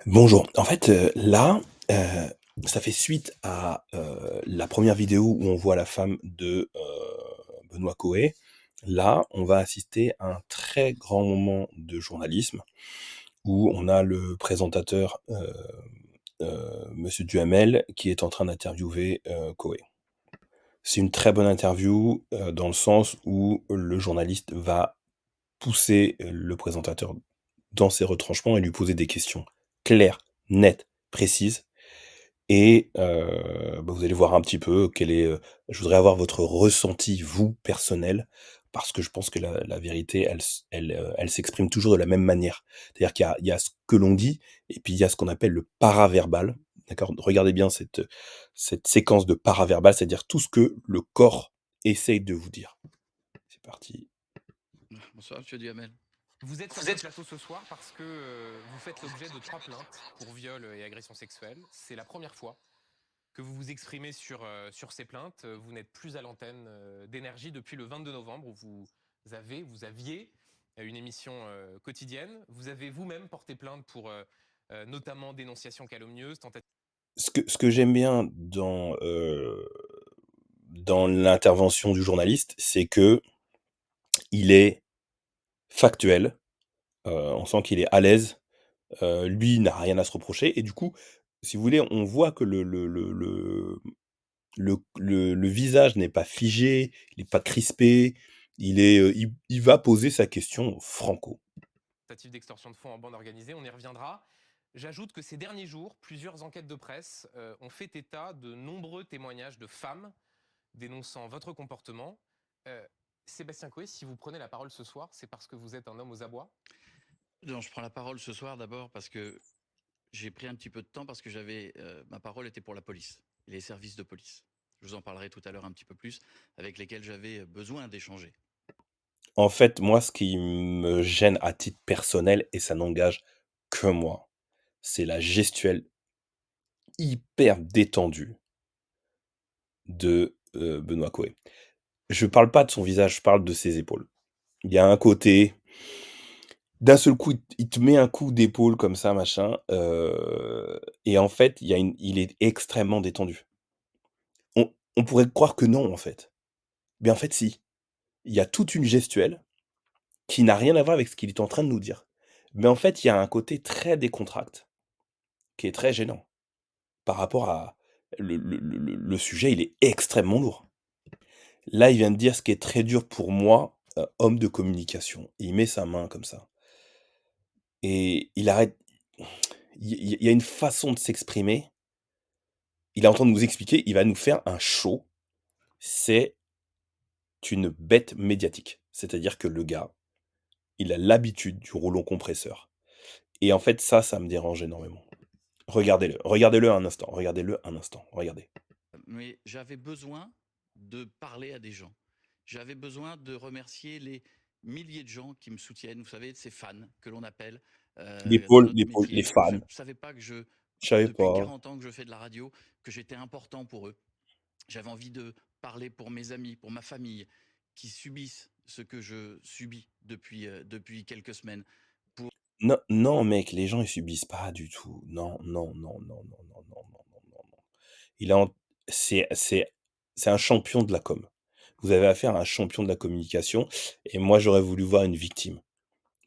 Bonjour. En fait, là, ça fait suite à, la première vidéo où on voit la femme de, Benoît Coët. Là, on va assister à un très grand moment de journalisme où on a le présentateur, monsieur Duhamel qui est en train d'interviewer, Coët. C'est une très bonne interview, dans le sens où le journaliste va pousser, le présentateur dans ses retranchements et lui poser des questions claires, nettes, précises. Et vous allez voir un petit peu quel est, je voudrais avoir votre ressenti, vous, personnel, parce que je pense que la vérité, elle s'exprime toujours de la même manière. C'est-à-dire qu'il y a ce que l'on dit et puis il y a ce qu'on appelle le paraverbal, d'accord? Regardez bien cette séquence de paraverbal, c'est-à-dire tout ce que le corps essaye de vous dire. C'est parti. Bonsoir, monsieur Duhamel. Vous êtes sur ce plateau ce soir parce que vous faites l'objet de 3 plaintes pour viol et agression sexuelle. C'est la première fois que vous vous exprimez sur ces plaintes. Vous n'êtes plus à l'antenne d'énergie depuis le 22 novembre où vous aviez une émission quotidienne. Vous avez vous-même porté plainte pour notamment dénonciation calomnieuse, tentative. Ce que j'aime bien dans l'intervention du journaliste, c'est que il est factuel, on sent qu'il est à l'aise. Lui, il n'a rien à se reprocher et du coup, si vous voulez, on voit que le visage n'est pas figé, il est pas crispé, il va poser sa question franco. Tentative d'extorsion de fonds en bande organisée, on y reviendra. J'ajoute que ces derniers jours, plusieurs enquêtes de presse ont fait état de nombreux témoignages de femmes dénonçant votre comportement. Euh, Sébastien Coé, si vous prenez la parole ce soir, c'est parce que vous êtes un homme aux abois. Non, je prends la parole ce soir d'abord parce que j'ai pris un petit peu de temps parce que ma parole était pour la police, les services de police. Je vous en parlerai tout à l'heure un petit peu plus, avec lesquels j'avais besoin d'échanger. En fait, moi, ce qui me gêne à titre personnel et ça n'engage que moi, c'est la gestuelle hyper détendue de, Benoît Coët. Je parle pas de son visage, je parle de ses épaules. Il y a un côté, d'un seul coup, il te met un coup d'épaule comme ça, machin, et en fait, il est extrêmement détendu. On pourrait croire que non, en fait. Mais en fait, si. Il y a toute une gestuelle qui n'a rien à voir avec ce qu'il est en train de nous dire. Mais en fait, il y a un côté très décontracté, qui est très gênant par rapport à le sujet, il est extrêmement lourd. Là, il vient de dire ce qui est très dur pour moi, homme de communication. Il met sa main comme ça et il arrête. Il y a une façon de s'exprimer. Il est en train de nous expliquer, il va nous faire un show. C'est une bête médiatique. C'est-à-dire que le gars, il a l'habitude du rouleau compresseur et en fait, ça me dérange énormément. Regardez-le un instant, regardez-le un instant, regardez. Mais j'avais besoin de parler à des gens. J'avais besoin de remercier les milliers de gens qui me soutiennent, vous savez, ces fans que l'on appelle dans notre L'épaule, les métier. Je fans. ne savais pas Je savais depuis pas. 40 ans que je fais de la radio, que j'étais important pour eux. J'avais envie de parler pour mes amis, pour ma famille, qui subissent ce que je subis depuis quelques semaines. Non, non, mec, les gens ils subissent pas du tout. Non, non, non, non, non, non, non, non, non, non, non. Il a en c'est c'est c'est un champion de la com. Vous avez affaire à un champion de la communication et moi j'aurais voulu voir une victime.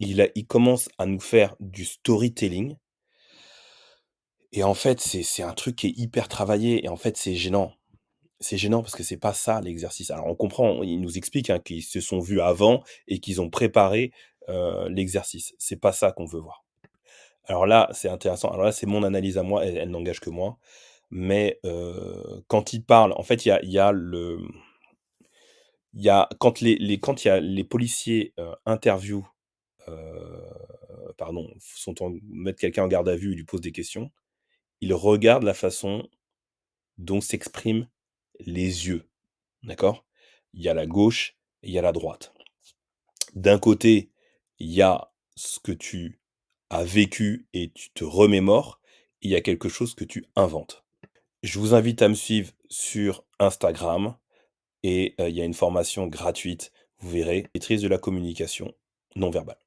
Il commence à nous faire du storytelling et en fait c'est un truc qui est hyper travaillé et en fait c'est gênant. C'est gênant parce que c'est pas ça l'exercice. Alors on comprend, il nous explique, hein, qu'ils se sont vus avant et qu'ils ont préparé, l'exercice. C'est pas ça qu'on veut voir. Alors là, c'est intéressant. Alors là, c'est mon analyse à moi, elle n'engage que moi. Mais, quand il parle, en fait, il y a quand quand il y a les policiers, interviewent, pardon, mettent quelqu'un en garde à vue, ils lui posent des questions, ils regardent la façon dont s'expriment les yeux, d'accord? Il y a la gauche et il y a la droite. D'un côté, il y a ce que tu as vécu et tu te remémores, il y a quelque chose que tu inventes. Je vous invite à me suivre sur Instagram et il y a une formation gratuite, vous verrez, maîtrise de la communication non verbale.